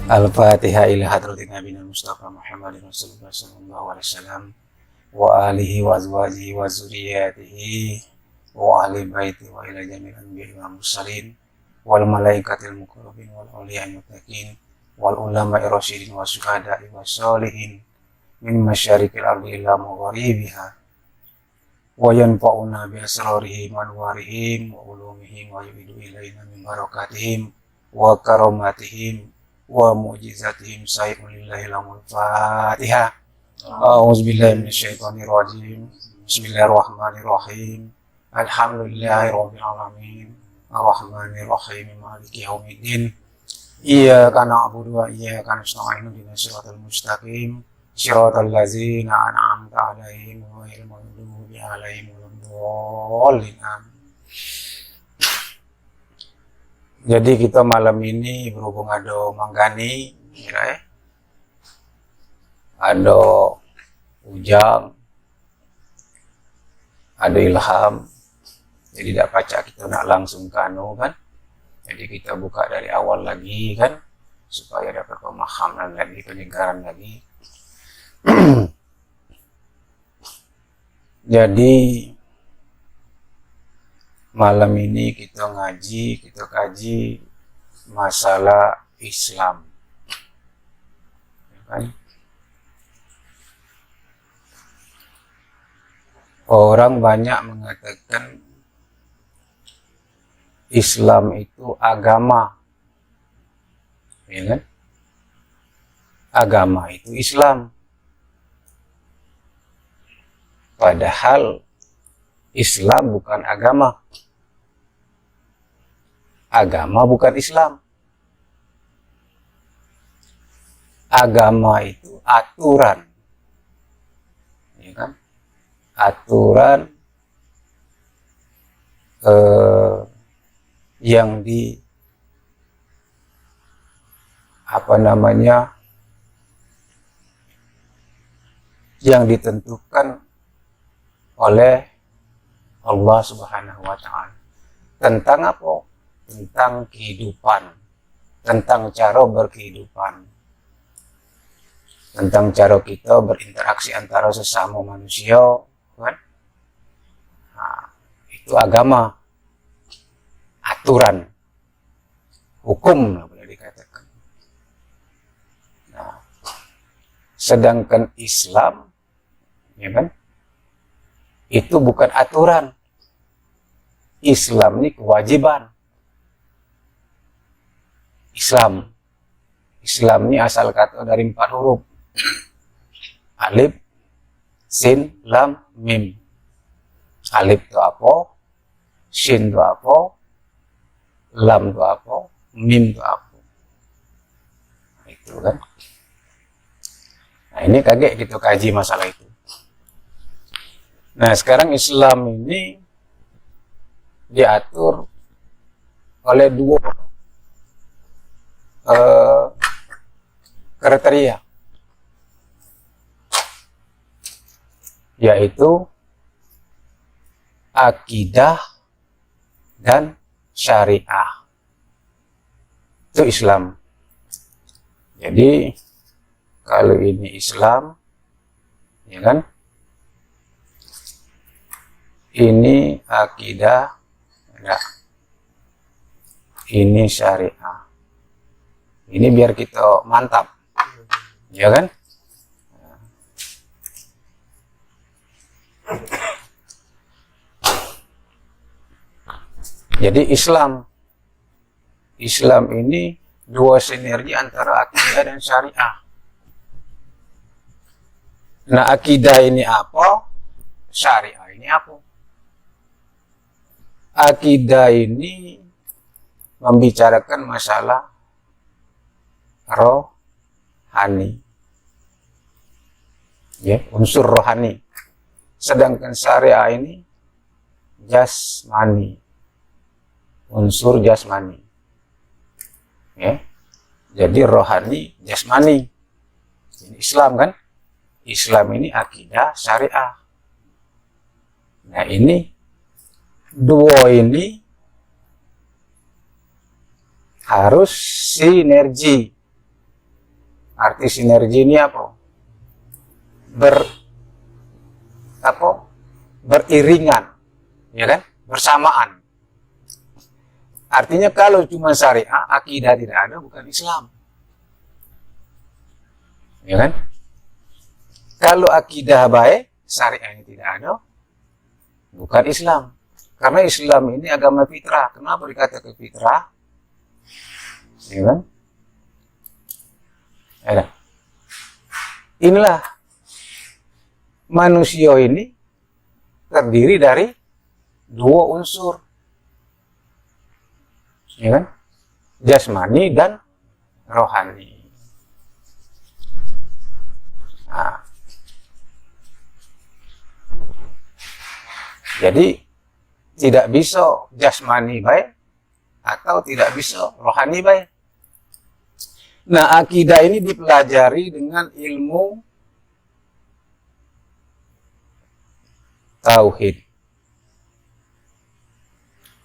Al-Fatihah ila hadratin Nabi Mustafa Muhammadin Rasulullah sallallahu alaihi wasallam wa alihi wa azwajihi wa zuriyatihi wa ahli baiti wa ila jamil anbiya'i wal mursalin wal malaikatil muqarrabin wal awliya'il muttaqin wal ulama'i rasyidin wa syuhada'i wa sholihin min masyariqil ardi ila magharibiha wa yanfa'una bi asrarihim wa anwarihim wa ulumihim wa yu'idu ilaina min barakatihim wa karamatihim wa mu'jizatihim sayyidun lillahi lamul Fatihah. A'udzubillahi minasyaitonir rajim. Bismillahirrahmanirrahim. Alhamdulillahi rabbil alamin. Arrahmanir rahim. Maliki yaumiddin. Iyyaka na'budu wa iyyaka nasta'in. Ihdinas siratal mustaqim. Siratal ladzina an'amta 'alaihim ghairil maghdubi 'alaihim waladdallin. Jadi kita malam ini berhubung ada Manggani, ada Ujang, ada Ilham. Jadi tidak baca kita nak langsung kanu kan. Jadi kita buka dari awal lagi kan, supaya dapat pemahaman lagi, penyegaran lagi. Jadi malam ini kita kaji masalah Islam. Orang banyak mengatakan Islam itu agama. Ya kan? Agama itu Islam. Padahal Islam bukan agama. Agama bukan Islam. Agama itu aturan. Ya kan? Aturan yang yang ditentukan oleh Allah Subhanahu wa Ta'ala. Tentang apa? Tentang kehidupan, tentang cara berkehidupan, tentang cara kita berinteraksi antara sesama manusia, kan? Nah, itu agama, aturan, hukum boleh dikatakan. Nah, sedangkan Islam, ya kan? Itu bukan aturan. Islam ini kewajiban. Islam ini asal kata dari 4 huruf. Alif, sin, lam, mim. Alif itu apa? Sin itu apa? Lam itu apa? Mim itu apa? Nah, itu kan. Nah, ini kaget kita kaji masalah itu. Nah, sekarang Islam ini diatur oleh 2 kriteria, yaitu akidah dan syariah. Itu Islam. Jadi kalau ini Islam, ya kan, ini akidah, enggak, ini syariah. Ini biar kita mantap, ya kan? Jadi Islam ini 2 sinergi antara akidah dan syariah. Nah, akidah ini apa? Syariah ini apa? Akidah ini membicarakan masalah rohani, ya, unsur rohani. Sedangkan syariah ini jasmani, unsur jasmani, ya. Jadi rohani, jasmani. Ini Islam kan? Islam ini akidah, syariah. Nah, ini 2 ini harus sinergi. Arti sinergi ini apa? Beriringan, ya kan? Bersamaan. Artinya kalau cuma syariah, akidah tidak ada, bukan Islam. Ya kan? Kalau akidah baik, syariahnya tidak ada, bukan Islam. Karena Islam ini agama fitrah. Kenapa dikatakan fitrah? Ya kan? Ya. Inilah manusia ini terdiri dari dua unsur, ya kan? Jasmani dan rohani. Nah, jadi tidak bisa jasmani baik atau tidak bisa rohani baik. Nah, akidah ini dipelajari dengan ilmu tauhid.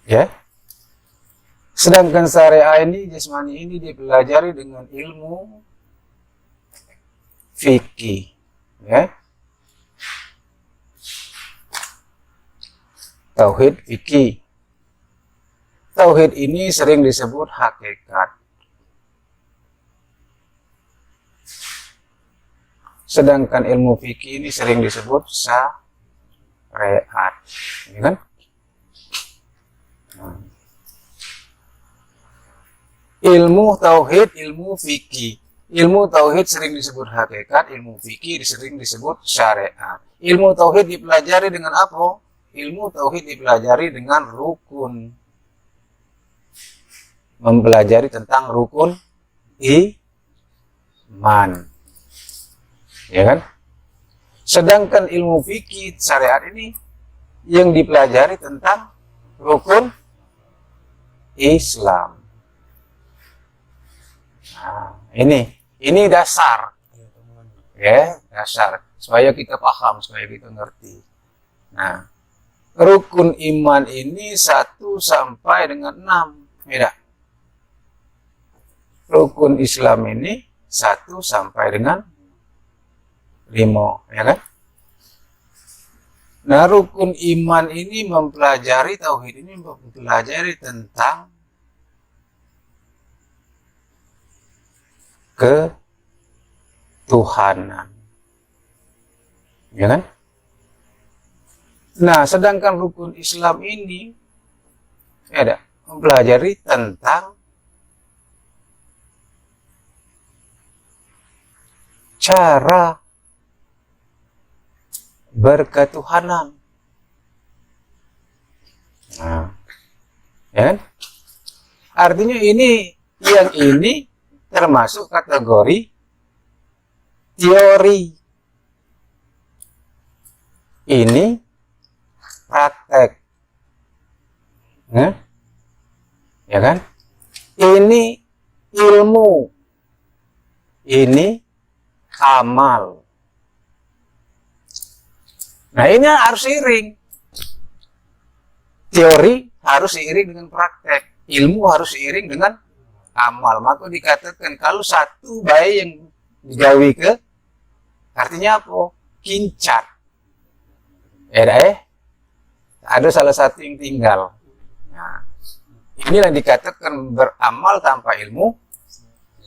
Ya. Sedangkan syariah ini, jasmani ini dipelajari dengan ilmu fikih, ya. Tauhid fikih. Tauhid ini sering disebut hakikat. Sedangkan ilmu fikih ini sering disebut syariat, ya kan? Ilmu tauhid, ilmu fikih. Ilmu tauhid sering disebut hakikat, ilmu fikih sering disebut syariat. Ilmu tauhid dipelajari dengan apa? Ilmu tauhid dipelajari dengan rukun. Mempelajari tentang rukun iman. Ya kan? Sedangkan ilmu fikih syariat ini yang dipelajari tentang rukun Islam. Nah, ini dasar. Ya, dasar supaya kita paham, supaya kita ngerti. Nah, rukun iman ini 1 sampai dengan 6. Beda. Rukun Islam ini 1 sampai dengan 5, ya kan? Nah, rukun iman ini mempelajari tauhid ini mempelajari tentang ketuhanan, ya kan? Nah, sedangkan rukun Islam ini ada mempelajari tentang cara berketuhanan. Nah, ya kan? Artinya yang ini termasuk kategori teori. Ini praktek. Ya kan? Ini ilmu. Ini amal. Nah, ini harus seiring. Teori harus seiring dengan praktek. Ilmu harus seiring dengan amal. Maka dikatakan kalau satu bayi yang digawi ke, artinya apa? Kincat. Ada salah satu yang tinggal. Nah, inilah dikatakan beramal tanpa ilmu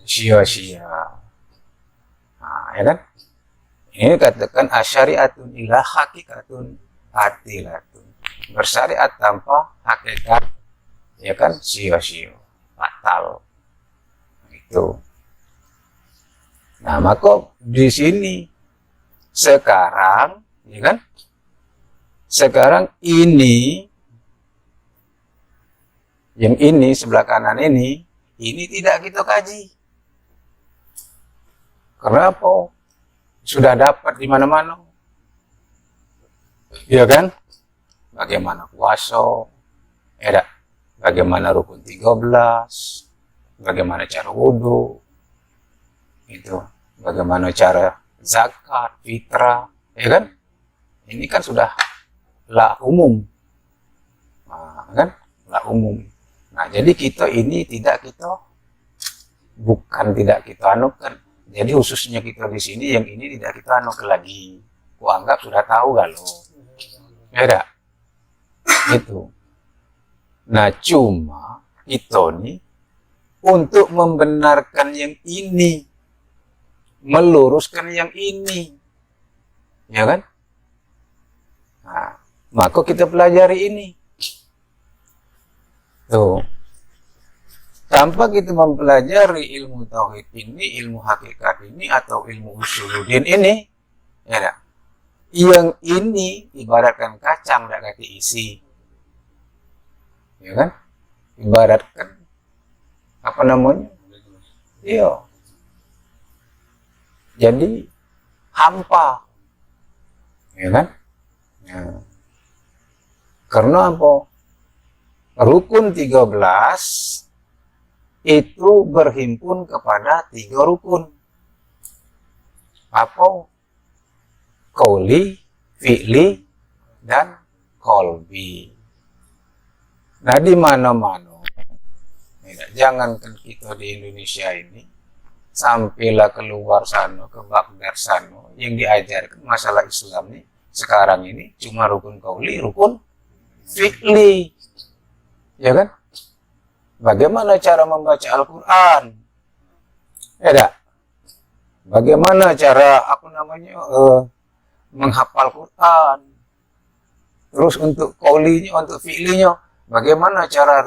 sia-sia. Nah, ya kan? Ini katakan asyariatun ila hakikatun atilatun. Bersyariat tanpa hakikat, ya kan, sia-sia, fatal. Itu. Nah, maka di sini sekarang, ya kan? Sekarang ini, yang ini sebelah kanan ini tidak kita kaji. Kenapa? Sudah dapat di mana-mana. Ya kan? Bagaimana puasa? Bagaimana rukun 13? Bagaimana cara wudhu? Itu. Bagaimana cara zakat, fitrah, ya kan? Ini kan sudah la umum. Nah, kan? La umum. Nah, jadi kita ini bukan tidak kita anukan. Jadi khususnya kita di sini yang ini tidak kita anu lagi. Ku anggap sudah tahu kalau. Ya itu. Nah cuma itu nih untuk membenarkan yang ini, meluruskan yang ini, ya kan? Nah, maka kita pelajari ini. Tuh. Tanpa kita mempelajari ilmu tauhid ini, ilmu hakikat ini, atau ilmu usuluddin ini, ya dah. Yang ini ibaratkan kacang tidak kaki isi, ya kan? Ibaratkan apa namanya? Iya. Jadi hampa, ya kan? Ya. Karena apa? Rukun 13 itu berhimpun kepada 3 rukun. Apa? Qauli, fi'li, dan qalbi. Nah, di mana-mana. Jangankan kita di Indonesia ini, sampailah keluar sana, ke Baghdad sana, yang diajarkan masalah Islam nih sekarang ini cuma rukun qauli, rukun fi'li. Ya kan? Bagaimana cara membaca Al-Quran? Ya dah. Bagaimana cara menghafal Quran? Terus untuk qaulinya, untuk fi'linya, bagaimana cara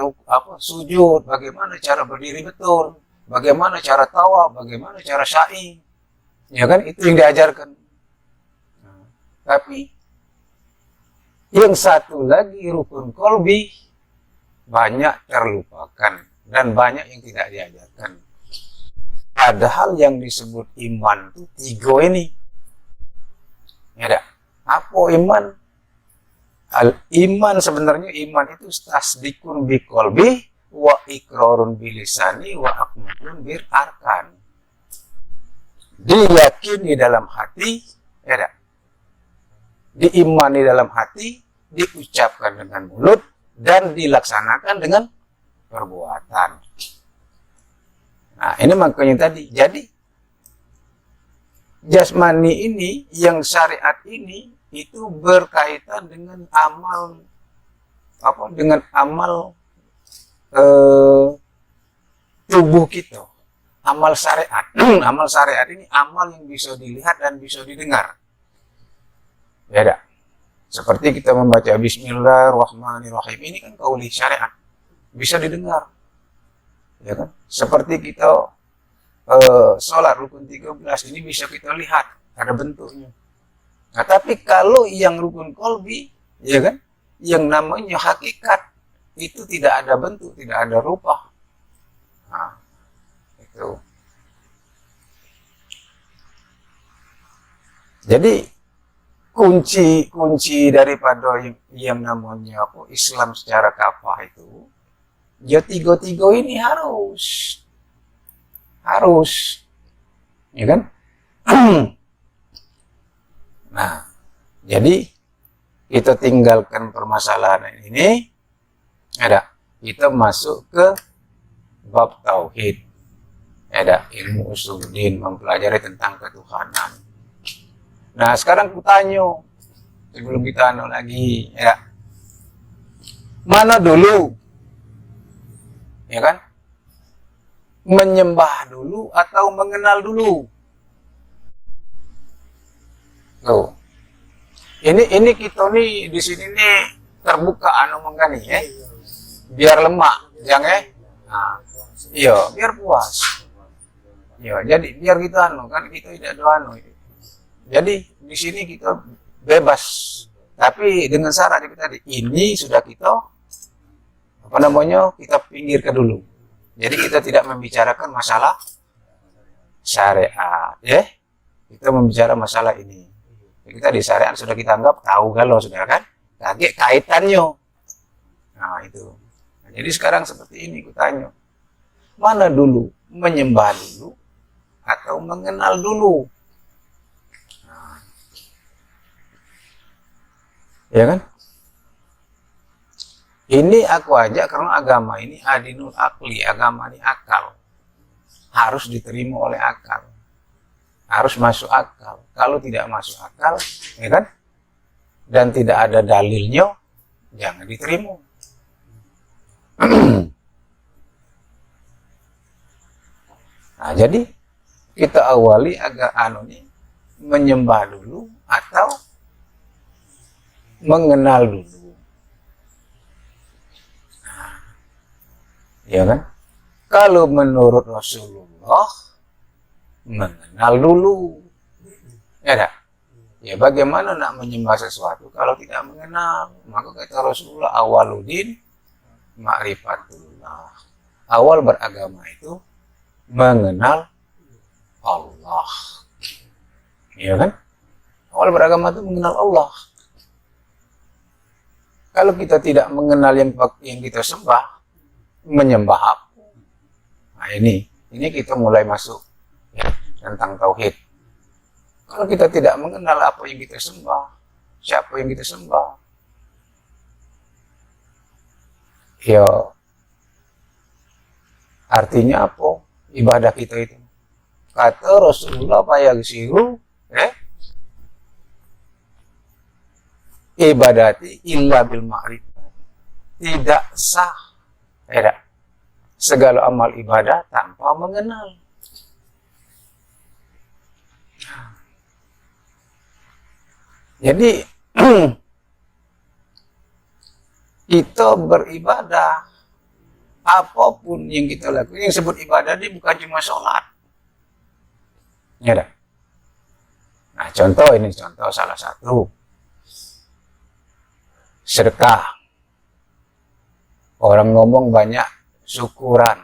sujud? Bagaimana cara berdiri betul? Bagaimana cara tawaf? Bagaimana cara sya'i? Ya kan? Itu yang diajarkan. Nah, tapi yang satu lagi rukun qalbi banyak terlupakan dan banyak yang tidak diajarkan. Padahal yang disebut iman itu 3 ini. Ya dah. Apa iman? Al-iman sebenarnya iman itu tasdikun bi qalbi wa iqrarun bi lisani wa aqnun bil arkan. Diyakini dalam hati, ya dah. Diimani dalam hati, diucapkan dengan mulut, dan dilaksanakan dengan perbuatan. Nah, ini makanya tadi. Jadi, jasmani ini, yang syariat ini, itu berkaitan dengan amal, tubuh kita. Amal syariat. Amal syariat ini amal yang bisa dilihat dan bisa didengar. Beda. Seperti kita membaca Bismillahirrahmanirrahim, ini kan qauli syariat, bisa didengar, ya kan? Seperti kita sholat rukun 13 ini bisa kita lihat, ada bentuknya. Nah, tapi kalau yang rukun qalbi, ya kan, yang namanya hakikat, itu tidak ada bentuk, tidak ada rupa. Nah, itu. Jadi kunci daripada yang namanya Islam secara kafah itu, ya 3 ini harus, ya kan? Nah, jadi kita tinggalkan permasalahan ini, kita masuk ke bab tauhid, ilmu usuluddin, mempelajari tentang ketuhanan. Nah, sekarang aku tanya, sebelum kita lagi, ya, mana dulu, ya kan? Menyembah dulu atau mengenal dulu? Tuh, ini kita nih di sini nih terbuka ngomong nih, ya, biar lemak, jangan, nah, iya, biar puas, iya, jadi biar kita kan kita tidak doa Jadi di sini kita bebas, tapi dengan syarat kita tadi, ini sudah kita kita pinggirkan dulu. Jadi kita tidak membicarakan masalah syariat, ya. Kita membicara masalah ini. Jadi kita di syariat sudah kita anggap tahu kalau sudah kan, kaget kaitannya. Nah itu. Nah, jadi sekarang seperti ini, kutanya, mana dulu, menyembah dulu atau mengenal dulu? Ya kan? Ini aku ajak karena agama ini adinul akli, agama ini akal. Harus diterima oleh akal. Harus masuk akal. Kalau tidak masuk akal, ya kan? Dan tidak ada dalilnya, jangan diterima. Nah, jadi kita awali agak menyembah dulu atau mengenal dulu. Nah, ya kan? Kalau menurut Rasulullah, mengenal dulu. Ya tak? Ya bagaimana nak menyembah sesuatu kalau tidak mengenal? Maka kata Rasulullah, awaludin ma'rifatullah. Awal beragama itu mengenal Allah. Ya kan? Awal beragama itu mengenal Allah. Kalau kita tidak mengenal yang kita sembah, menyembah apa? Nah ini kita mulai masuk ya, tentang tauhid. Kalau kita tidak mengenal apa yang kita sembah, siapa yang kita sembah, ya artinya apa ibadah kita itu? Kata Rasulullah fayagsiru ibadati illa bil ma'rifat. Tidak sah segala amal ibadah tanpa mengenal. Jadi kita beribadah, apapun yang kita lakukan, yang disebut ibadah ini bukan cuma sholat. Ya dah. Nah contoh salah satu. Sedekah. Orang ngomong banyak syukuran.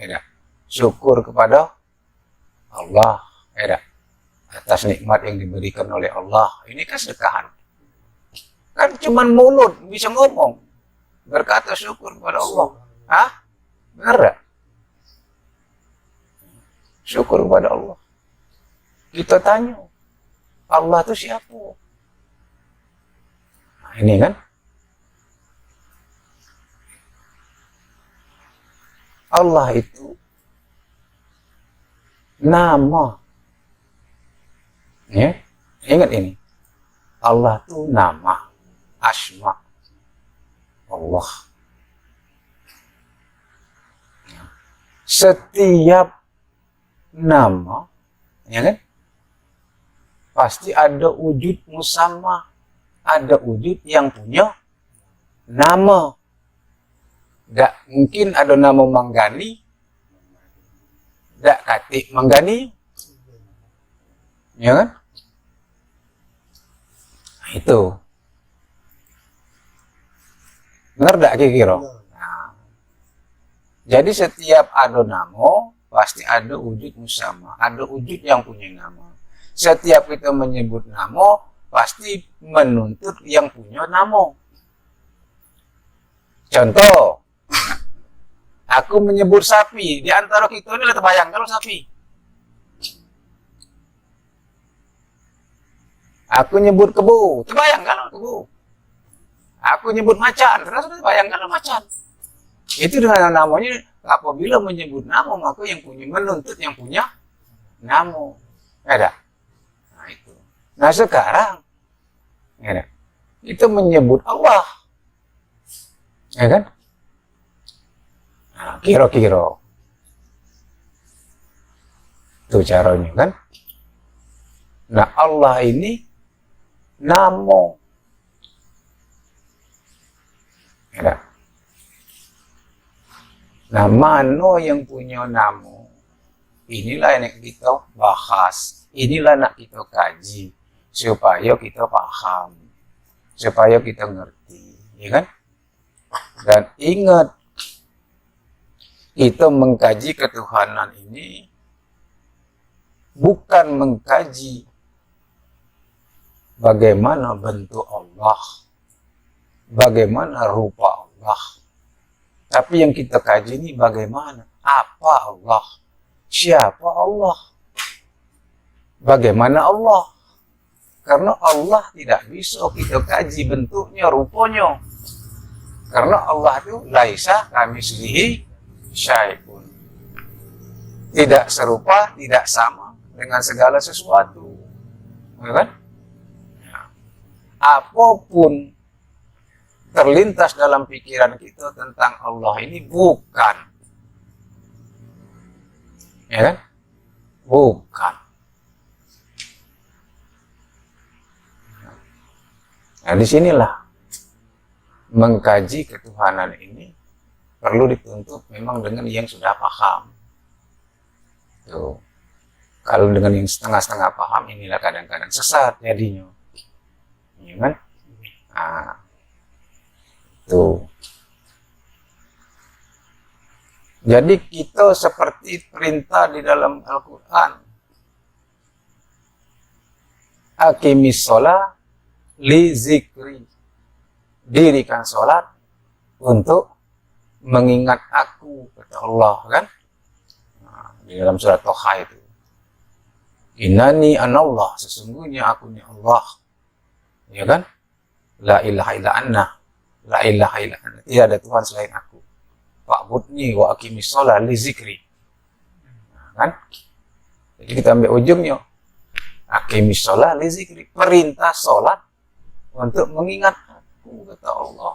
Ya dah. Syukur kepada Allah. Ya dah. Atas nikmat yang diberikan oleh Allah. Ini kan sedekahan. Kan cuman mulut bisa ngomong. Berkata syukur kepada Allah. Hah? Benar gak? Syukur kepada Allah. Kita tanya. Allah itu siapa? Nah, ini kan. Allah itu nama. Ya, ingat ini. Allah itu nama, asma Allah. Setiap nama, ya kan? Pasti ada wujud musamma, ada wujud yang punya nama. Tidak mungkin ada nama Manggani, tidak katik Manggani, ya kan? Itu benar tak kira-kira? Nah, jadi setiap ada nama pasti ada wujud musamma, ada wujud yang punya nama. Setiap kita menyebut nama pasti menuntut yang punya nama. Contoh, aku menyebut sapi, di antara kita ini terbayang kalau sapi. Aku nyebut kebo, terbayang kalau kebo. Aku nyebut macan, terbayang kalau macan. Itu dengan namanya, apabila menyebut nama, maka yang punya menuntut yang punya nama. Ada. Nah itu. Nah sekarang, ada. Itu menyebut Allah. Ya kan? Nah, kira-kira. Itu caranya kan? Nah Allah ini namo. Ya. Nah, mano yang punya namo? Inilah yang kita bahas. Inilah nak kita kaji. Supaya kita paham. Supaya kita ngerti. Ya kan? Dan ingat, kita mengkaji ketuhanan ini bukan mengkaji bagaimana bentuk Allah, bagaimana rupa Allah. Tapi yang kita kaji ini bagaimana, apa Allah, siapa Allah, bagaimana Allah. Karena Allah tidak bisa kita kaji bentuknya, rupanya. Karena Allah itu laisa kamitslihi syai'un. Tidak serupa, tidak sama dengan segala sesuatu, ya kan? Apapun terlintas dalam pikiran kita tentang Allah ini bukan, ya kan? Bukan. Nah, disinilah mengkaji ketuhanan ini perlu dituntut memang dengan yang sudah paham. Tuh. Kalau dengan yang setengah-setengah paham, inilah kadang-kadang sesat jadinya. Ya kan? Nah, tuh. Jadi kita seperti perintah di dalam Al-Quran. Aqimis sholat li zikri. Dirikan sholat untuk mengingat aku, kata Allah kan. Nah, di dalam surat Toha itu. Innani anallah, sesungguhnya aku ni Allah. Ya kan? La ilaha illa anna. La ilaha illa anna. Tidak ada Tuhan selain aku. Fa'budni wa aqimis sholat li zikri. Nah, kan? Jadi kita ambil ujungnya. Aqimis sholat li zikri. Perintah sholat untuk mengingat aku, kata Allah.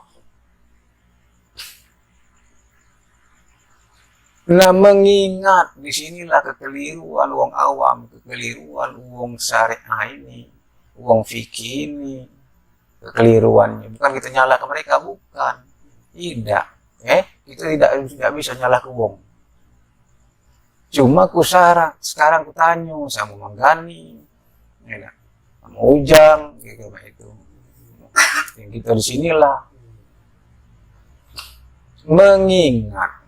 Nah, mengingat disinilah kekeliruan wong awam, kekeliruan wong syariah ini, wong fikih ini, kekeliruannya. Bukan kita nyala ke mereka, bukan. Tidak. Kita tidak bisa nyala ke wong. Cuma sekarang ku tanya sama Manggani, ya, sama Ujang, gitu itu. Yang kita disinilah mengingat.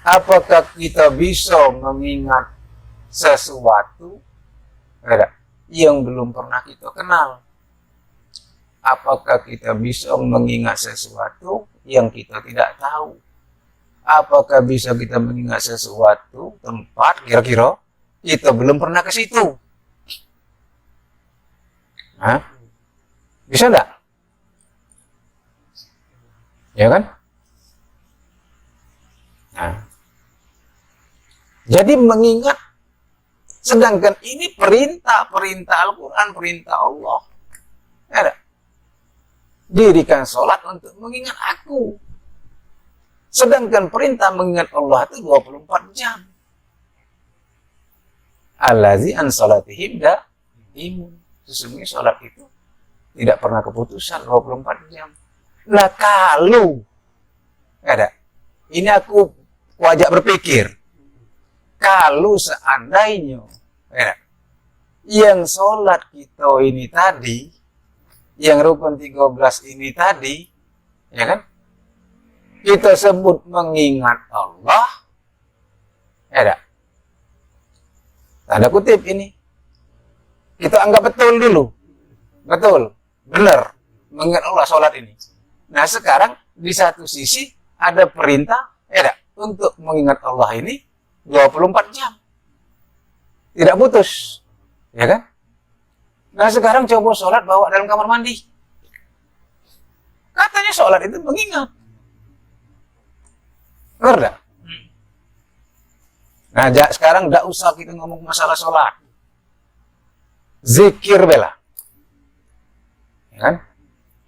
Apakah kita bisa mengingat sesuatu yang belum pernah kita kenal? Apakah kita bisa mengingat sesuatu yang kita tidak tahu? Apakah bisa kita mengingat sesuatu tempat kira-kira kita belum pernah ke situ? Hah? Bisa enggak? Ya kan? Nah. Jadi mengingat, sedangkan ini perintah Al-Quran, perintah Allah. Ada. Dirikan sholat untuk mengingat aku. Sedangkan perintah mengingat Allah itu 24 jam. Allazi an sholatihim imun. Sesungguhnya sholat itu tidak pernah keputusan 24 jam. Nah kalau ada, ini aku wajah berpikir. Kalau seandainya yang sholat kita ini tadi, yang rukun 13 ini tadi, ya kan? Kita sebut mengingat Allah, ya, tanda kutip ini. Kita anggap betul dulu. Betul, benar. Mengingat Allah sholat ini. Nah sekarang di satu sisi ada perintah, ya, untuk mengingat Allah ini 24 jam. Tidak putus. Ya kan? Nah sekarang coba sholat bawa dalam kamar mandi. Katanya sholat itu mengingat. Benar tak? Nah sekarang tidak usah kita ngomong masalah sholat. Zikir bela. Ya kan?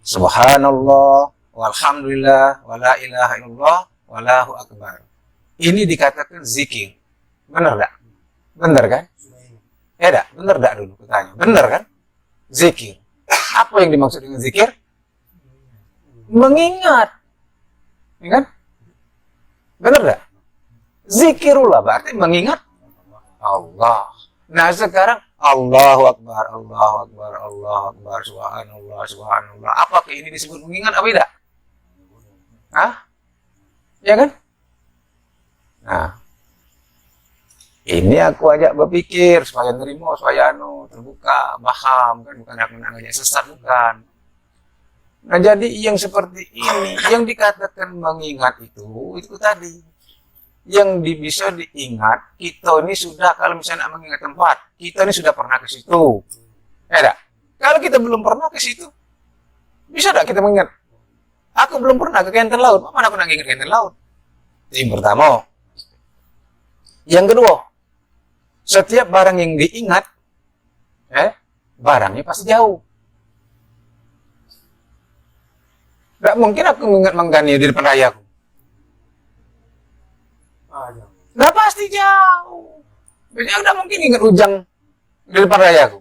Subhanallah, walhamdulillah, wala ilaha illallah, wallahu akbar. Ini dikatakan zikir. Benar tak? Benar kan? Ya tak? Benar tak dulu kutanya? Benar kan? Zikir. Apa yang dimaksud dengan zikir? Mengingat. Ya kan? Benar tak? Zikirullah berarti mengingat Allah. Nah sekarang Allahu Akbar, Allahu Akbar, Allahu Akbar, Subhanallah, Subhanallah. Apakah ini disebut mengingat apa tidak? Hah? Ya kan? Nah, ini aku ajak berpikir supaya nerima, supaya terbuka, paham, kan bukan aku nak ngajak sesat, bukan. Nah, jadi yang seperti ini, yang dikatakan mengingat itu tadi. Yang bisa diingat, kita ini sudah, kalau misalnya nak mengingat tempat, kita ini sudah pernah ke situ. Ya tak? Kalau kita belum pernah ke situ, bisa tak kita mengingat? Aku belum pernah ke Kenten Laut, mana aku nak ingat Kenten Laut? Itu yang pertama. Yang kedua, Setiap barang yang diingat, barangnya pasti jauh. Tidak mungkin aku mengingat Manggani di depan rayaku. Tidak pasti jauh. Biasanya tidak mungkin ingat Ujang di depan rayaku.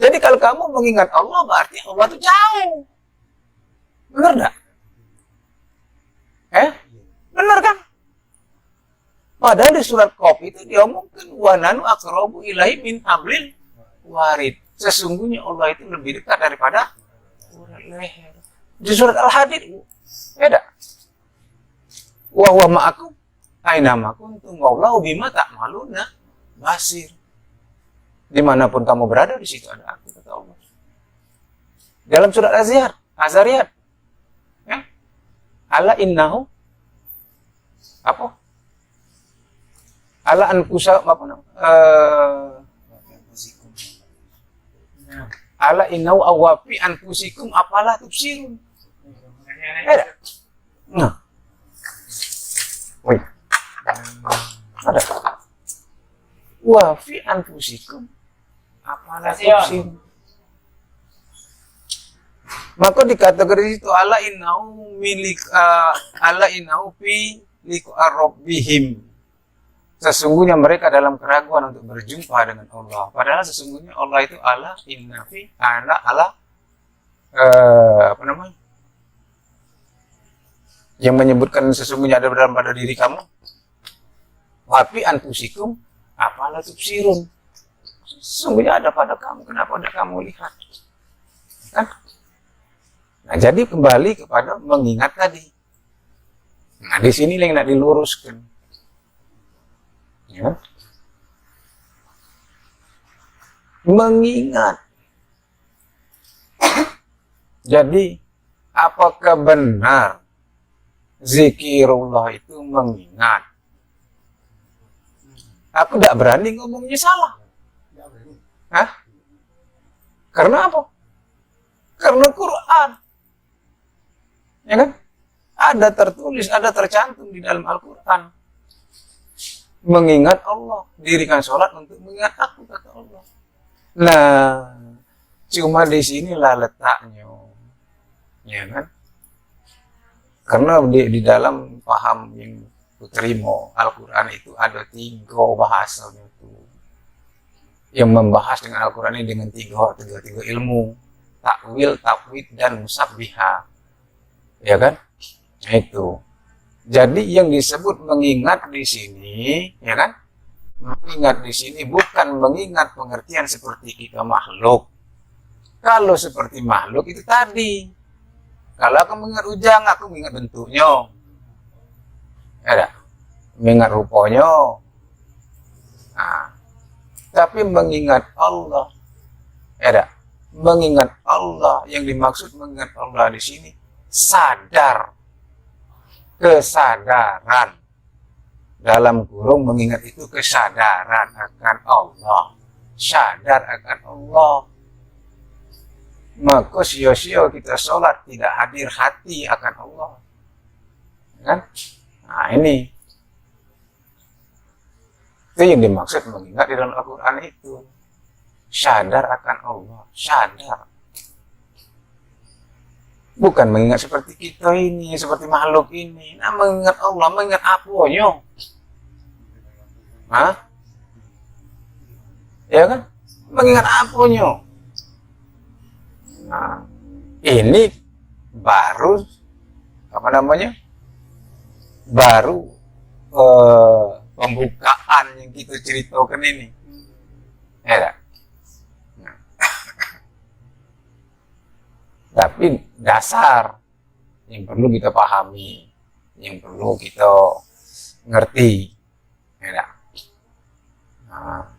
Jadi kalau kamu mengingat Allah, berarti Allah itu jauh. Benar tidak? Benar kan? Padahal di surat Qaf itu diomongkan wa nanu aqrabu ilaihi min hablil warid. Sesungguhnya Allah itu lebih dekat daripada urat leher. Di surat Al-Hadid beda. Wa huwa ma'akum aina ma kuntum wallahu bima ta'maluna basir. Dimanapun kamu berada, di situ ada aku, kata Allah. Dalam surat Az-Zariyat, ala innahu apa? Ala anfusa apa namanya? Ala innahu awafi anfusikum apalah tubsirun. Ada. Nah. Woi. Ada. Wa fi anfusikum apalah tubsirun. Maka dikategori itu ala innahu fi liqa rabbihim. Sesungguhnya mereka dalam keraguan untuk berjumpa dengan Allah. Padahal sesungguhnya Allah itu ala inna fi ala apa namanya? Yang menyebutkan sesungguhnya ada dalam pada diri kamu. Wa fi anfusikum apalah tubsirun. Sesungguhnya ada pada kamu, kenapa tidak kamu lihat? Kan? Nah, jadi kembali kepada mengingat tadi. Nah, di sini yang nak diluruskan. Ya. Mengingat. Jadi, apakah benar zikirullah itu mengingat? Aku tidak berani ngomongnya salah. Hah? Karena apa? Karena Quran. Ya kan? Ada tertulis, ada tercantum di dalam Al-Quran. Mengingat Allah. Dirikan sholat untuk mengingat aku, kata Allah. Nah, cuma di sinilah letaknya. Ya kan? Karena di dalam paham yang kuterima Al-Quran itu ada 3 bahasanya itu. Yang membahas dengan Al-Quran ini dengan tiga ilmu. Takwil, tafwid, dan musabbiha. Ya kan? Nah, itu. Jadi yang disebut mengingat di sini, ya kan? Mengingat di sini bukan mengingat pengertian seperti kita makhluk. Kalau seperti makhluk itu tadi. Kalau aku mengingat Ujang, aku mengingat bentuknya. Ya, mengingat rupanya. Nah, tapi mengingat Allah, ya, mengingat Allah, yang dimaksud mengingat Allah di sini sadar, kesadaran. Dalam kurung mengingat itu kesadaran akan Allah, sadar akan Allah. Maka sia-sia kita sholat tidak hadir hati akan Allah, kan? Nah, ini itu yang dimaksud mengingat di dalam Al-Quran itu. Sadar akan Allah, sadar. Bukan mengingat seperti kita ini, seperti makhluk ini. Nah, mengingat Allah, mengingat apanya? Hah? Ya kan? Mengingat apanya? Nah, ini baru, apa namanya? Baru pembukaan yang kita ceritakan ini. Ya kan? Tapi dasar yang perlu kita pahami, yang perlu kita ngerti, ya. Nah,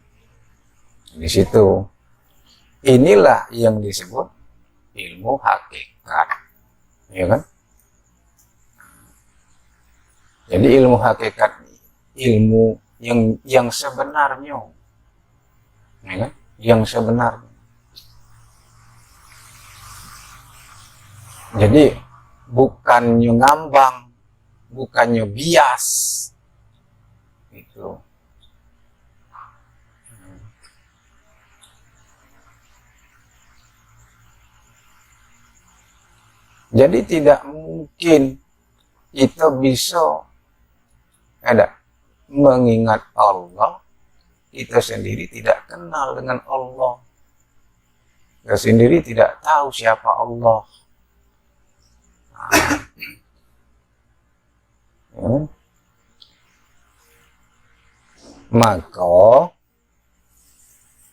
di situ inilah yang disebut ilmu hakikat, ya kan? Jadi ilmu hakikat, ilmu yang sebenarnya, ya kan? Yang sebenarnya. Jadi bukannya ngambang, bukannya bias, itu. Jadi tidak mungkin kita bisa mengingat Allah, kita sendiri tidak kenal dengan Allah. Kita sendiri tidak tahu siapa Allah. Maka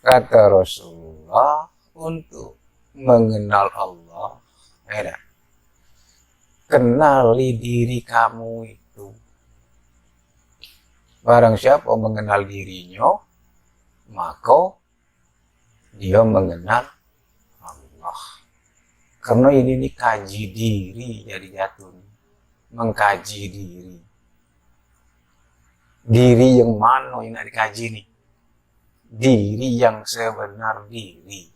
kata Rasulullah, untuk mengenal Allah, kenali diri kamu itu. Barang siapa mengenal dirinya, maka dia mengenal Allah. Karena ini kaji diri, jadi jatuh. Mengkaji diri. Diri yang mana yang dikaji nih? Diri yang sebenar diri.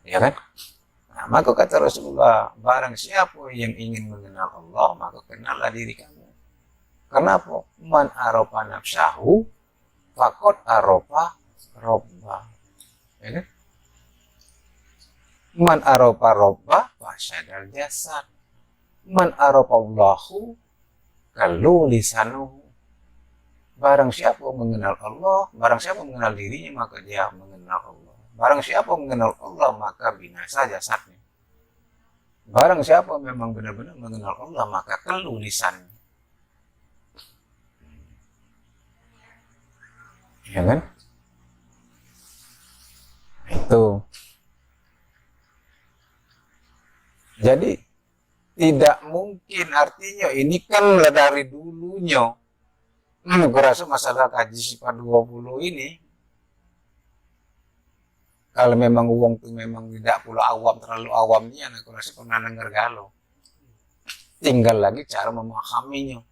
Ya kan? Nah, maka kata Rasulullah, barang siapa yang ingin mengenal Allah, maka kenallah diri kamu. Kenapa? Man aropa nafsahu, fakot aropa robba. Ya kan? Man aropa robba, fasyadal jasad. Man aropa Allahu, kalu lisanuhu. Barang siapa mengenal Allah, barang siapa mengenal dirinya, maka dia mengenal Allah. Barang siapa mengenal Allah, maka binasa jasadnya. Barang siapa memang benar-benar mengenal Allah, maka keluh lisannya. Ya kan? Itu. Jadi tidak mungkin, artinya ini kan dari dulunya. Gue rasa masalah kaji sifat 20 ini, kalau memang uang tuh memang tidak pula awam, terlalu awamnya, aku rasa pernah denger galau. Tinggal lagi cara memahaminya.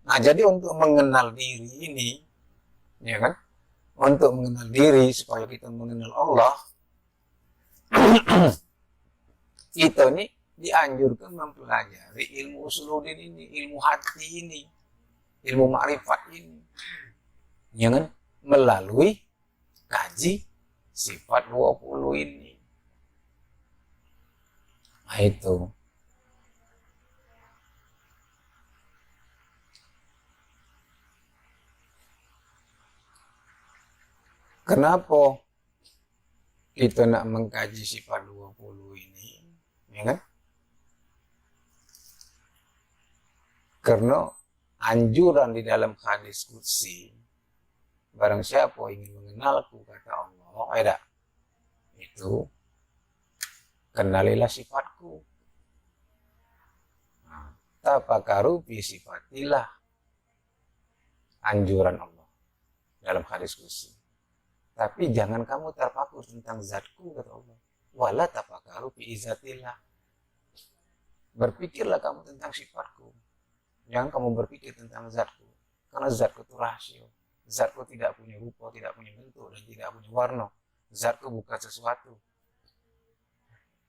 Nah, jadi untuk mengenal diri ini, ya kan? Untuk mengenal diri supaya kita mengenal Allah, kita nih dianjurkan mempelajari ilmu usuluddin ini, ilmu hati ini, ilmu ma'rifat ini. Ya kan? Melalui kaji sifat 20 ini. Nah, itu. Kenapa kita nak mengkaji sifat 20 ini? Ya kan? Karena anjuran di dalam hadis qudsi, barang siapa ingin mengenalku, kata Allah, itu kenalilah sifatku. Nah, tafakaru fi sifatillah, anjuran Allah dalam hadis qudsi. Tapi jangan kamu terpaku tentang zatku, kata Allah. Wala tafakaru fi izatillah. Berpikirlah kamu tentang sifatku. Jangan kamu berpikir tentang zatku. Karena zatku itu rahasia. Zatku tidak punya rupa, tidak punya bentuk, dan tidak punya warna. Zatku bukan sesuatu.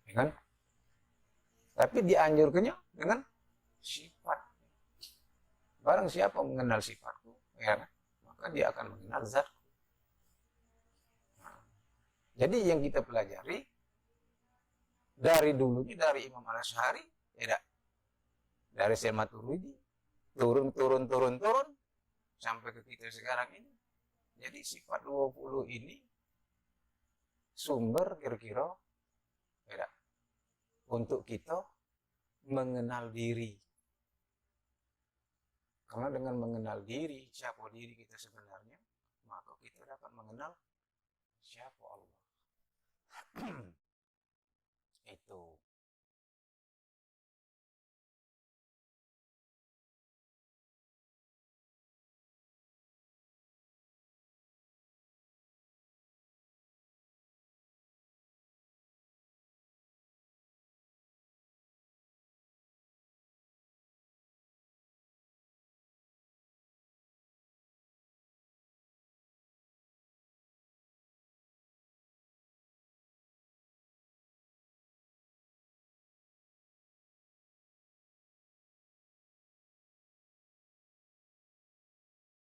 Ya kan? Tapi dianjurkannya dengan sifat. Barang siapa mengenal sifatku, ya kan? Maka dia akan mengenal zatku. Jadi yang kita pelajari dari dulunya, dari Imam Al-Asy'ari, dari Syekh Maturidi, turun sampai ke kita sekarang ini. Jadi sifat 20 ini sumber kira-kira untuk kita mengenal diri. Karena dengan mengenal diri, siapa diri kita sebenarnya, maka kita dapat mengenal siapa Allah. Itu.